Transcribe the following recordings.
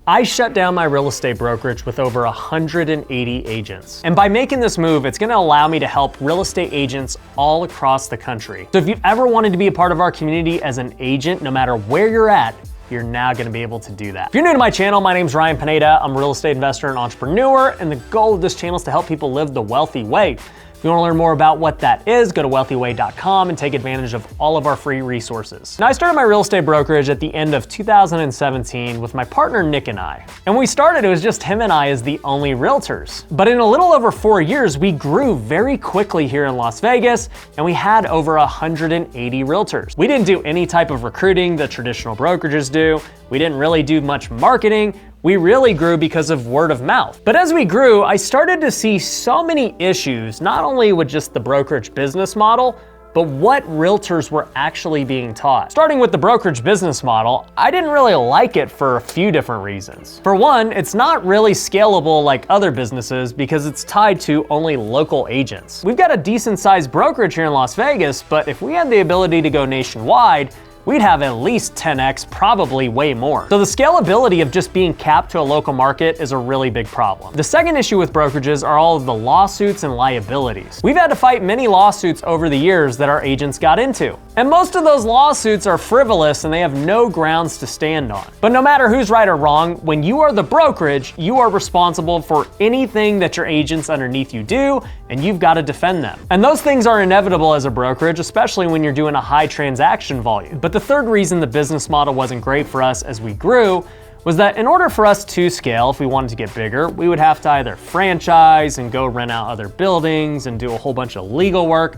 I shut down my real estate brokerage with over 180 agents. And by making this move, it's gonna allow me to help real estate agents all across the country. So if you've ever wanted to be a part of our community as an agent, no matter where you're at, you're now gonna be able to do that. If you're new to my channel, my name's Ryan Pineda. I'm a real estate investor and entrepreneur, and the goal of this channel is to help people live the wealthy way. If you want to learn more about what that is, go to wealthyway.com and take advantage of all of our free resources. Now, I started my real estate brokerage at the end of 2017 with my partner Nick and I. And when we started, it was just him and I as the only realtors. But in a little over 4 years, we grew very quickly here in Las Vegas, and we had over 180 realtors. We didn't do any type of recruiting that traditional brokerages do. We didn't really do much marketing. We really grew because of word of mouth. But as we grew, I started to see so many issues, not only with just the brokerage business model, but what realtors were actually being taught. Starting with the brokerage business model, I didn't really like it for a few different reasons. For one, it's not really scalable like other businesses because it's tied to only local agents. We've got a decent sized brokerage here in Las Vegas, but if we had the ability to go nationwide, we'd have at least 10x, probably way more. So the scalability of just being capped to a local market is a really big problem. The second issue with brokerages are all of the lawsuits and liabilities. We've had to fight many lawsuits over the years that our agents got into. And most of those lawsuits are frivolous and they have no grounds to stand on. But no matter who's right or wrong, when you are the brokerage, you are responsible for anything that your agents underneath you do, and you've got to defend them. And those things are inevitable as a brokerage, especially when you're doing a high transaction volume. But the third reason the business model wasn't great for us as we grew was that in order for us to scale, if we wanted to get bigger, we would have to either franchise and go rent out other buildings and do a whole bunch of legal work.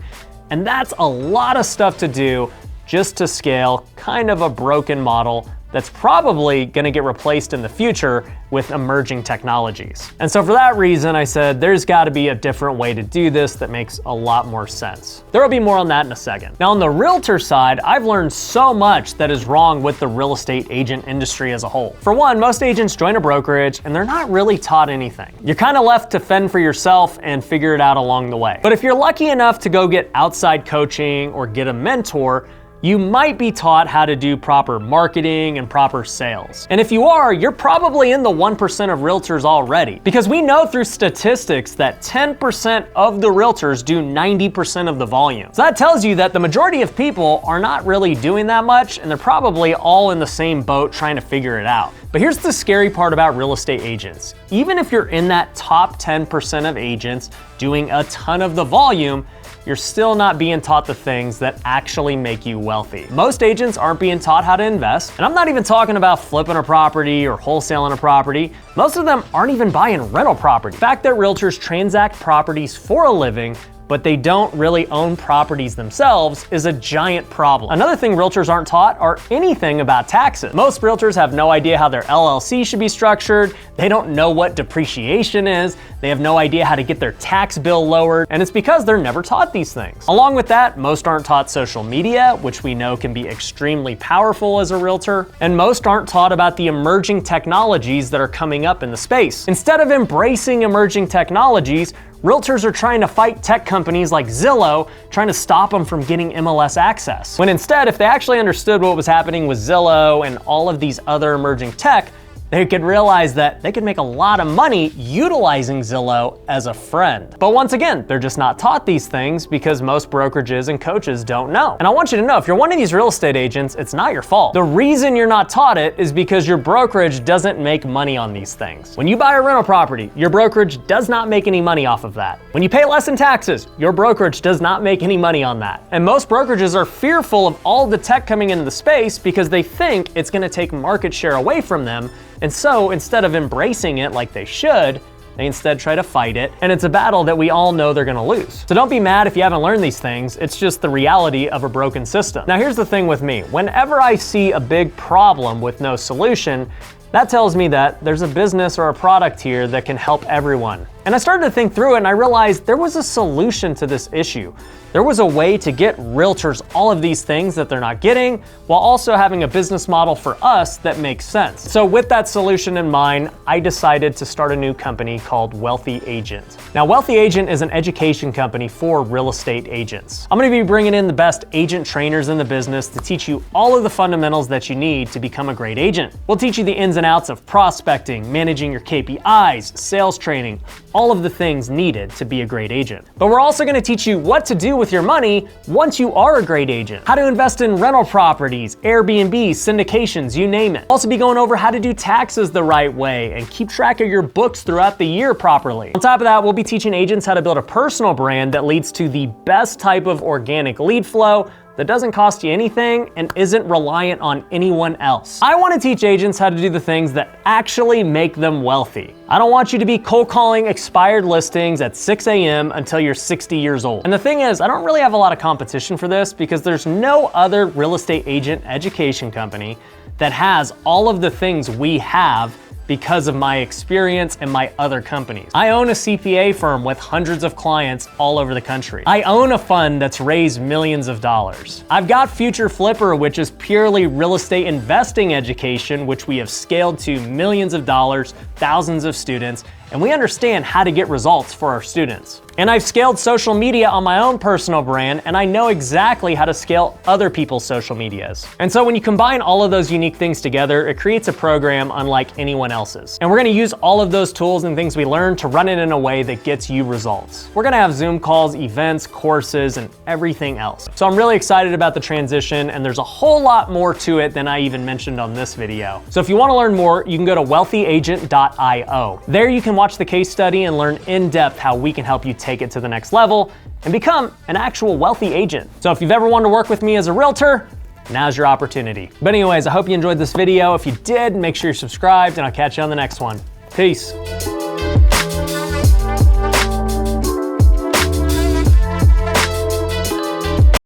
And that's a lot of stuff to do just to scale kind of a broken model that's probably gonna get replaced in the future with emerging technologies. And so for that reason, I said there's gotta be a different way to do this that makes a lot more sense. There will be more on that in a second. Now on the realtor side, I've learned so much that is wrong with the real estate agent industry as a whole. For one, most agents join a brokerage and they're not really taught anything. You're kind of left to fend for yourself and figure it out along the way. But if you're lucky enough to go get outside coaching or get a mentor, you might be taught how to do proper marketing and proper sales. And if you are, you're probably in the 1% of realtors already. Because we know through statistics that 10% of the realtors do 90% of the volume. So that tells you that the majority of people are not really doing that much, and they're probably all in the same boat trying to figure it out. But here's the scary part about real estate agents. Even if you're in that top 10% of agents doing a ton of the volume, you're still not being taught the things that actually make you wealthy. Most agents aren't being taught how to invest, and I'm not even talking about flipping a property or wholesaling a property. Most of them aren't even buying rental property. The fact that realtors transact properties for a living, but they don't really own properties themselves is a giant problem. Another thing realtors aren't taught are anything about taxes. Most realtors have no idea how their LLC should be structured. They don't know what depreciation is. They have no idea how to get their tax bill lowered, and it's because they're never taught these things. Along with that, most aren't taught social media, which we know can be extremely powerful as a realtor, and most aren't taught about the emerging technologies that are coming up in the space. Instead of embracing emerging technologies, realtors are trying to fight tech companies like Zillow, trying to stop them from getting MLS access. When instead, if they actually understood what was happening with Zillow and all of these other emerging tech, they could realize that they could make a lot of money utilizing Zillow as a friend. But once again, they're just not taught these things because most brokerages and coaches don't know. And I want you to know, if you're one of these real estate agents, it's not your fault. The reason you're not taught it is because your brokerage doesn't make money on these things. When you buy a rental property, your brokerage does not make any money off of that. When you pay less in taxes, your brokerage does not make any money on that. And most brokerages are fearful of all the tech coming into the space because they think it's gonna take market share away from them. And so instead of embracing it like they should, they instead try to fight it, and it's a battle that we all know they're gonna lose. So don't be mad if you haven't learned these things, it's just the reality of a broken system. Now here's the thing with me, whenever I see a big problem with no solution, that tells me that there's a business or a product here that can help everyone. And I started to think through it and I realized there was a solution to this issue. There was a way to get realtors all of these things that they're not getting, while also having a business model for us that makes sense. So with that solution in mind, I decided to start a new company called Wealthy Agent. Now, Wealthy Agent is an education company for real estate agents. I'm gonna be bringing in the best agent trainers in the business to teach you all of the fundamentals that you need to become a great agent. We'll teach you the ins and outs of prospecting, managing your KPIs, sales training, all of the things needed to be a great agent. But we're also gonna teach you what to do with your money once you are a great agent. How to invest in rental properties, Airbnb, syndications, you name it. We'll also be going over how to do taxes the right way and keep track of your books throughout the year properly. On top of that, we'll be teaching agents how to build a personal brand that leads to the best type of organic lead flow that doesn't cost you anything and isn't reliant on anyone else. I want to teach agents how to do the things that actually make them wealthy. I don't want you to be cold calling expired listings at 6 a.m. until you're 60 years old. And the thing is, I don't really have a lot of competition for this because there's no other real estate agent education company that has all of the things we have because of my experience and my other companies. I own a CPA firm with hundreds of clients all over the country. I own a fund that's raised millions of dollars. I've got Future Flipper, which is purely real estate investing education, which we have scaled to millions of dollars, thousands of students, and we understand how to get results for our students. And I've scaled social media on my own personal brand, and I know exactly how to scale other people's social medias. And so when you combine all of those unique things together, it creates a program unlike anyone else's. And we're gonna use all of those tools and things we learned to run it in a way that gets you results. We're gonna have Zoom calls, events, courses, and everything else. So I'm really excited about the transition, and there's a whole lot more to it than I even mentioned on this video. So if you wanna learn more, you can go to wealthyagent.io. There you can watch the case study and learn in depth how we can help you take it to the next level and become an actual wealthy agent. So if you've ever wanted to work with me as a realtor, now's your opportunity. But anyways, I hope you enjoyed this video. If you did, make sure you're subscribed and I'll catch you on the next one. Peace.